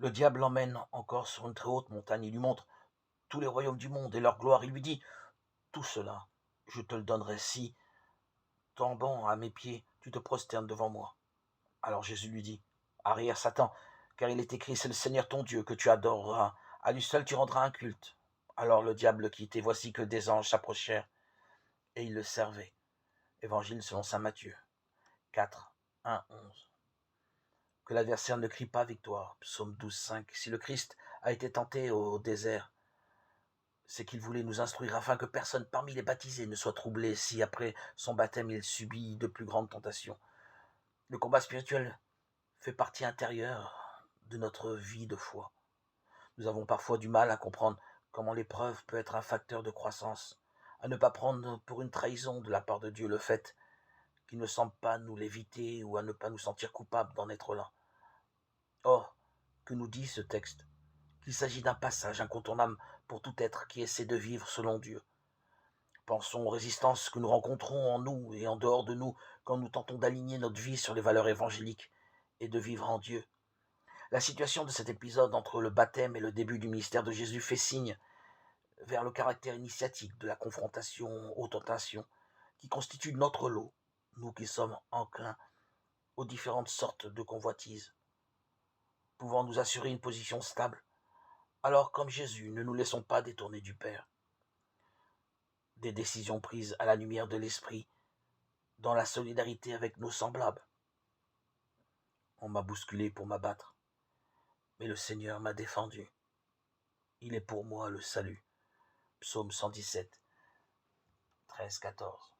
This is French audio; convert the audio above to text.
Le diable l'emmène encore sur une très haute montagne. Il lui montre tous les royaumes du monde et leur gloire. Il lui dit, tout cela, je te le donnerai si, tombant à mes pieds, tu te prosternes devant moi. Alors Jésus lui dit, arrière Satan, car il est écrit, c'est le Seigneur ton Dieu que tu adoreras. À lui seul tu rendras un culte. Alors le diable le quitte, et voici que des anges s'approchèrent, et ils le servaient. Évangile selon saint Matthieu 4, 1, 11. Que l'adversaire ne crie pas victoire. Psaume 12, 5. Si le Christ a été tenté au désert, c'est qu'il voulait nous instruire afin que personne parmi les baptisés ne soit troublé si après son baptême il subit de plus grandes tentations. Le combat spirituel fait partie intérieure de notre vie de foi. Nous avons parfois du mal à comprendre comment l'épreuve peut être un facteur de croissance, à ne pas prendre pour une trahison de la part de Dieu le fait qu'il ne semble pas nous l'éviter ou à ne pas nous sentir coupables d'en être là. Or, que nous dit ce texte? Qu'il s'agit d'un passage incontournable pour tout être qui essaie de vivre selon Dieu. Pensons aux résistances que nous rencontrons en nous et en dehors de nous quand nous tentons d'aligner notre vie sur les valeurs évangéliques et de vivre en Dieu. La situation de cet épisode entre le baptême et le début du ministère de Jésus fait signe vers le caractère initiatique de la confrontation aux tentations qui constitue notre lot, nous qui sommes enclins aux différentes sortes de convoitises, pouvant nous assurer une position stable. Alors, comme Jésus, ne nous laissons pas détourner du Père. Des décisions prises à la lumière de l'Esprit, dans la solidarité avec nos semblables. On m'a bousculé pour m'abattre, mais le Seigneur m'a défendu. Il est pour moi le salut. Psaume 117, 13, 14.